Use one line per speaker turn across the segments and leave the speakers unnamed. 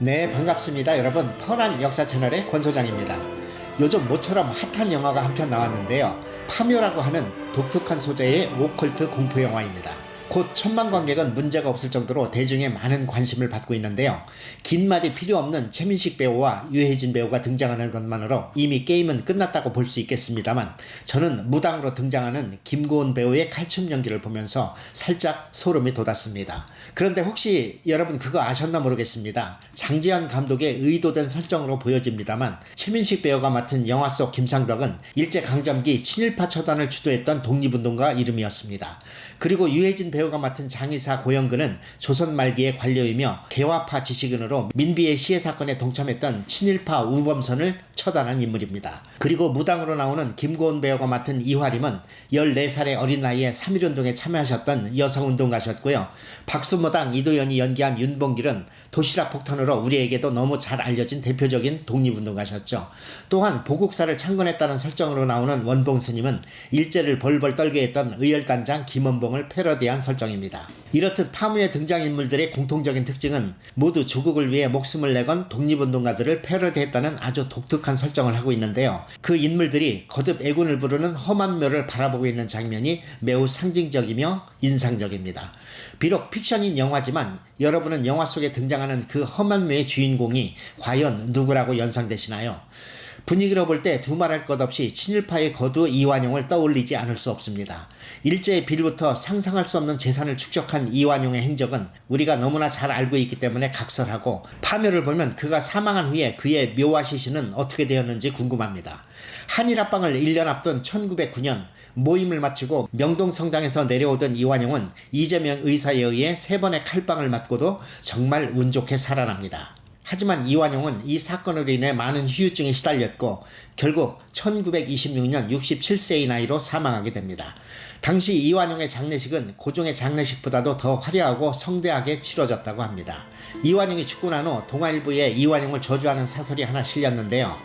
네, 반갑습니다. 여러분, 펀한 역사 채널의 권소장입니다. 요즘 모처럼 핫한 영화가 한 편 나왔는데요. 파묘라고 하는 독특한 소재의 오컬트 공포 영화입니다. 곧 1000만 관객은 문제가 없을 정도로 대중의 많은 관심을 받고 있는데요. 긴 말이 필요 없는 최민식 배우와 유해진 배우가 등장하는 것만으로 이미 게임은 끝났다고 볼 수 있겠습니다만, 저는 무당으로 등장하는 김고은 배우의 칼춤 연기를 보면서 살짝 소름이 돋았습니다. 그런데 혹시 여러분 그거 아셨나 모르겠습니다. 장지연 감독의 의도된 설정으로 보여집니다만, 최민식 배우가 맡은 영화 속 김상덕은 일제강점기 친일파 처단을 주도했던 독립운동가 이름이었습니다. 그리고 유해진 배우가 맡은 장의사 고영근은 조선 말기의 관료이며 개화파 지식인으로 민비의 시해 사건에 동참했던 친일파 우범선을 처단한 인물입니다. 그리고 무당으로 나오는 김고은 배우가 맡은 이화림은 14살의 어린 나이에 3.1운동에 참여하셨던 여성운동가셨고요. 박수무당 이도현이 연기한 윤봉길은 도시락 폭탄으로 우리에게도 너무 잘 알려진 대표적인 독립운동가셨죠. 또한 보국사를 창건했다는 설정으로 나오는 원봉스님은 일제를 벌벌 떨게 했던 의열단장 김원봉을 패러디한 설정입니다. 이렇듯 파묘의 등장인물들의 공통적인 특징은 모두 조국을 위해 목숨을 내건 독립운동가들을 패러디했다는 아주 독특한 설정을 하고 있는데요. 그 인물들이 거듭 애군을 부르는 험한 묘를 바라보고 있는 장면이 매우 상징적이며 인상적입니다. 비록 픽션인 영화지만 여러분은 영화 속에 등장하는 그 험한 묘의 주인공이 과연 누구라고 연상되시나요? 분위기로 볼 때 두말할 것 없이 친일파의 거두 이완용을 떠올리지 않을 수 없습니다. 일제의 빌부터 상상할 수 없는 재산을 축적한 이완용의 행적은 우리가 너무나 잘 알고 있기 때문에 각설하고, 파묘를 보면 그가 사망한 후에 그의 묘와 시신은 어떻게 되었는지 궁금합니다. 한일합방을 1년 앞둔 1909년 모임을 마치고 명동성당에서 내려오던 이완용은 이재명 의사에 의해 3번의 칼빵을 맞고도 정말 운 좋게 살아납니다. 하지만 이완용은 이 사건으로 인해 많은 후유증에 시달렸고 결국 1926년 67세의 나이로 사망하게 됩니다. 당시 이완용의 장례식은 고종의 장례식보다도 더 화려하고 성대하게 치러졌다고 합니다. 이완용이 죽고 난 후 동아일보에 이완용을 저주하는 사설이 하나 실렸는데요.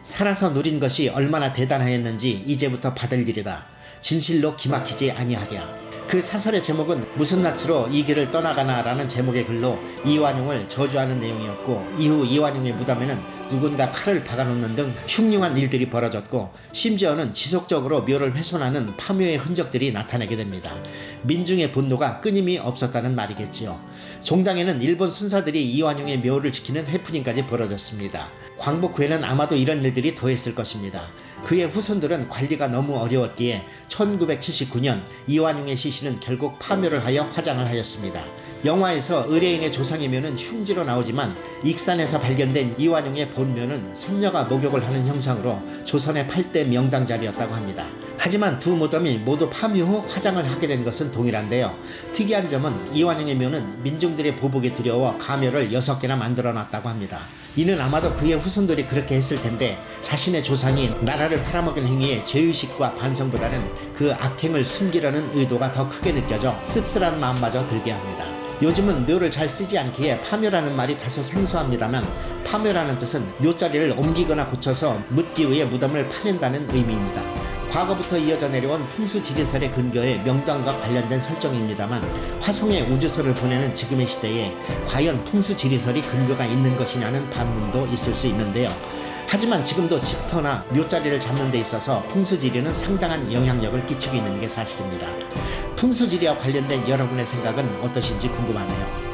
살아서 누린 것이 얼마나 대단하였는지 이제부터 받을 일이다. 진실로 기막히지 아니하랴. 그 사설의 제목은 무슨 낯으로 이 길을 떠나가나 라는 제목의 글로 이완용을 저주하는 내용이었고, 이후 이완용의 무덤에는 누군가 칼을 박아놓는 등 흉흉한 일들이 벌어졌고, 심지어는 지속적으로 묘를 훼손하는 파묘의 흔적들이 나타나게 됩니다. 민중의 분노가 끊임이 없었다는 말이겠지요. 종당에는 일본 순사들이 이완용의 묘를 지키는 해프닝까지 벌어졌습니다. 광복 후에는 아마도 이런 일들이 더했을 것입니다. 그의 후손들은 관리가 너무 어려웠기에 1979년 이완용의 시신은 결국 파묘를 하여 화장을 하였습니다. 영화에서 의뢰인의 조상의 묘는 흉지로 나오지만 익산에서 발견된 이완용의 본묘는 선녀가 목욕을 하는 형상으로 조선의 8대 명당 자리였다고 합니다. 하지만 두 무덤이 모두 파묘 후 화장을 하게 된 것은 동일한데요. 특이한 점은 이완용의 묘는 민중들의 보복에 두려워 가묘를 6개나 만들어 놨다고 합니다. 이는 아마도 그의 후손들이 그렇게 했을 텐데, 자신의 조상이 나라를 팔아먹은 행위에 죄의식과 반성보다는 그 악행을 숨기려는 의도가 더 크게 느껴져 씁쓸한 마음마저 들게 합니다. 요즘은 묘를 잘 쓰지 않기에 파묘라는 말이 다소 생소합니다만, 파묘라는 뜻은 묘자리를 옮기거나 고쳐서 묻기 위해 무덤을 파낸다는 의미입니다. 과거부터 이어져 내려온 풍수지리설의 근거에 명당과 관련된 설정입니다만, 화성에 우주선을 보내는 지금의 시대에 과연 풍수지리설이 근거가 있는 것이냐는 반문도 있을 수 있는데요. 하지만 지금도 집터나 묘자리를 잡는 데 있어서 풍수지리는 상당한 영향력을 끼치고 있는 게 사실입니다. 풍수지리와 관련된 여러분의 생각은 어떠신지 궁금하네요.